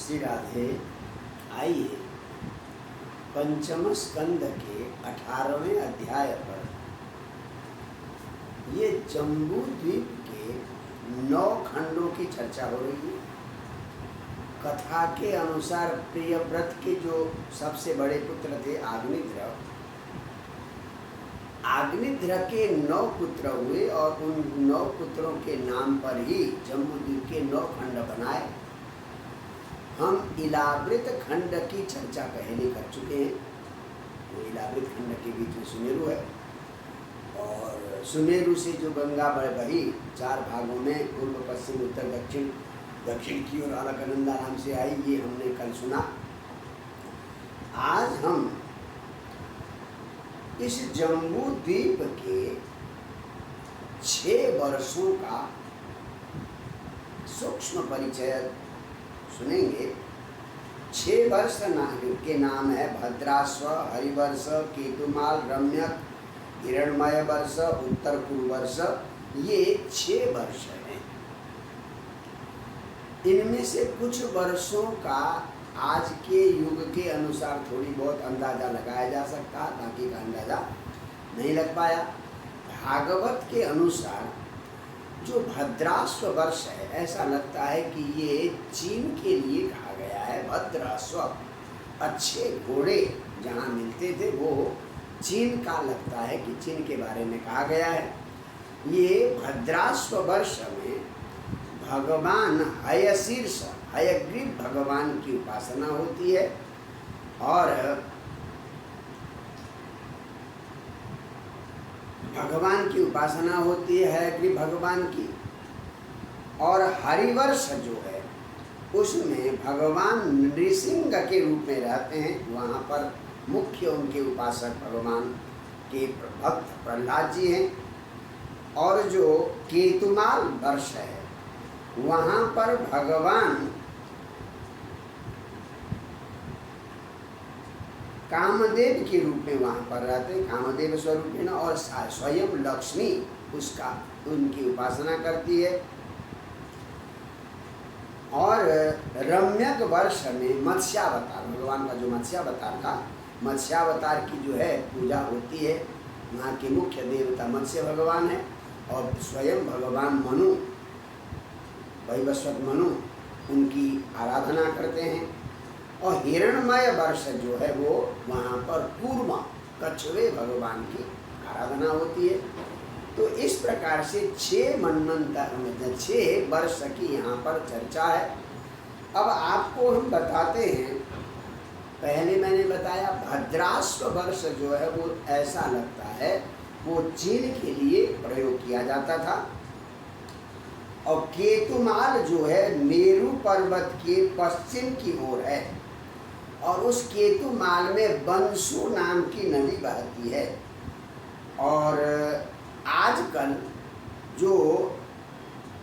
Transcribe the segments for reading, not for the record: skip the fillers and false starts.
श्री राधे। आइए पंचम स्कंद के 18वें अध्याय पर ये जम्बू द्वीप के 9 खंडों की चर्चा हो रही है। कथा के अनुसार प्रियव्रत के जो सबसे बड़े पुत्र थे आग्निध्र के 9 पुत्र हुए और उन 9 पुत्रों के नाम पर ही जम्बूद्वीप के 9 खंड बनाए। हम इलावृत खंड की चर्चा पहले कर चुके हैं। वो इलावृत खंड के बीच में सुमेरु है और सुमेरु से जो गंगा बही 4 भागों में पूर्व पश्चिम उत्तर दक्षिण, दक्षिण की ओर अलकनंदा नाम से आई, ये हमने कल सुना। आज हम इस जम्बू द्वीप के 6 वर्षों का सूक्ष्म परिचय सुनेंगे। 6 वर्ष के नाम है भद्राश्व, हरिवर्ष, केतुमाल, रम्यक, हिरण्मय वर्ष, उत्तर पूर्व वर्ष। ये 6 वर्ष हैं। इनमें से कुछ वर्षों का आज के युग के अनुसार थोड़ी बहुत अंदाजा लगाया जा सकता है, बाकी का अंदाजा नहीं लग पाया। भागवत के अनुसार जो भद्राश्व वर्ष है, ऐसा लगता है कि ये चीन के लिए कहा गया है। भद्राश्व, अच्छे घोड़े जहाँ मिलते थे वो चीन का लगता है कि चीन के बारे में कहा गया है। ये भद्राश्व वर्ष में भगवान हयशीर्ष, हयग्रीव भगवान की उपासना होती है और भगवान की उपासना होती है हयग्रीव भगवान की। और हरिवर्ष जो है उसमें भगवान नृसिंह के रूप में रहते हैं। वहाँ पर मुख्य उनके उपासक भगवान के भक्त प्रहलाद जी हैं। और जो केतुमाल वर्ष है वहाँ पर भगवान कामदेव के रूप में वहाँ पर रहते हैं, कामदेव स्वरूपिण, और स्वयं लक्ष्मी उसका उनकी उपासना करती है। और रम्यक वर्ष में मत्स्यावतार, भगवान का जो मत्स्यावतार था, मत्स्यावतार की जो है पूजा होती है। वहाँ के मुख्य देवता मत्स्य भगवान है और स्वयं भगवान मनु, वैवस्वत मनु, उनकी आराधना करते हैं। और हिरण्मय वर्ष जो है वो वहाँ पर कूर्म, कछुए भगवान की आराधना होती है। तो इस प्रकार से 6 वर्ष की यहाँ पर चर्चा है। अब आपको हम बताते हैं, पहले मैंने बताया भद्राश्व वर्ष जो है वो ऐसा लगता है वो चीन के लिए प्रयोग किया जाता था। और केतुमाल जो है मेरू पर्वत के पश्चिम की ओर है और उस केतुमाल में बंसु नाम की नदी बहती है। और आजकल जो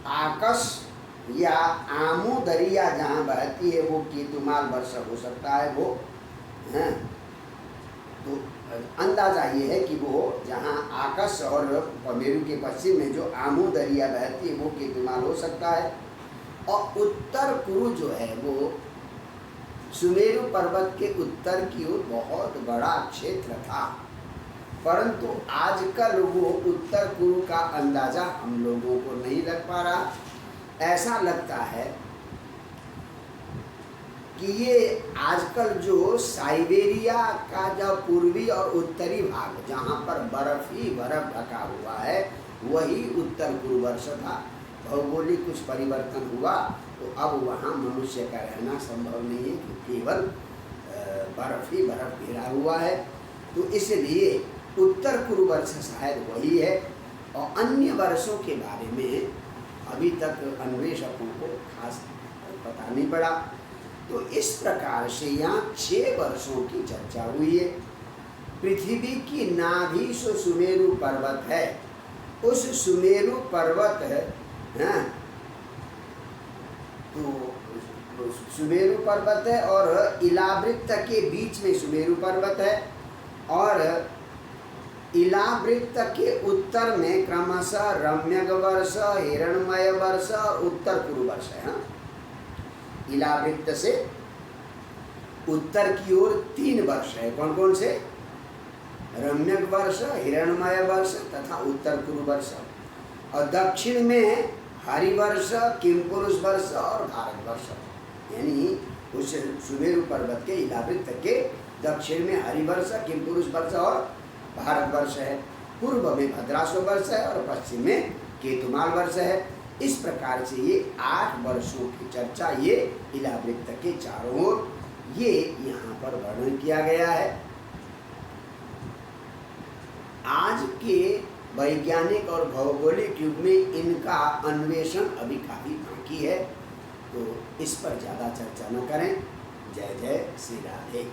आकस या आमू दरिया जहाँ बहती है वो केतुमाल वर्ष हो सकता है वो है। तो अंदाजा ये है कि वो जहाँ आकस और मेरू के पश्चिम में जो आमू दरिया बहती है वो केतुमाल हो सकता है। और उत्तर कुरु जो है वो सुमेरु पर्वत के उत्तर की ओर बहुत बड़ा क्षेत्र था, परंतु आजकल वो उत्तर कुरु का अंदाजा हम लोगों को नहीं लग पा रहा। ऐसा लगता है कि ये आजकल जो साइबेरिया का जो पूर्वी और उत्तरी भाग जहाँ पर बर्फ ही बर्फ ढका हुआ है वही उत्तर कुरु वर्ष था। भौगोलिक कुछ परिवर्तन हुआ तो अब वहाँ मनुष्य का रहना संभव नहीं है कि केवल बर्फ ही बर्फ घिरा हुआ है। तो इसलिए उत्तर कुरु वर्ष शायद वही है। और अन्य वर्षों के बारे में अभी तक अन्वेषकों को खास पता नहीं पड़ा। तो इस प्रकार से यहाँ 6 वर्षों की चर्चा हुई है। पृथ्वी की नाभि जो सुमेरु पर्वत है, उस सुमेरु पर्वत है तो सुमेरु पर्वत है और इलावृत्त के बीच में सुमेरु पर्वत है। और इलावृत्त के उत्तर में क्रमशः रम्यक वर्ष, हिरण्मय वर्ष और उत्तर कुरु वर्ष है। इलावृत्त से उत्तर की ओर 3 वर्ष है। कौन कौन से? रम्यक वर्ष, हिरणमय वर्ष तथा उत्तर कुरु वर्ष। और दक्षिण में हरिवर्ष, किमपुरुष वर्ष और भारत वर्ष। यानी उस सुमेरु पर्वत के इलावृत्त के दक्षिण में हरिवर्ष, किमपुरुष वर्ष और भारत वर्ष है। पूर्व में भद्राश्व वर्ष है और पश्चिम में केतुमाल वर्ष है। इस प्रकार से ये 8 वर्षों की चर्चा ये इलावृत्त के चारों ओर ये यहाँ पर वर्णन किया गया है। आज के वैज्ञानिक और भौगोलिक युग में इनका अन्वेषण अभी काफी बाकी है, तो इस पर ज़्यादा चर्चा न करें। जय जय श्री राधे।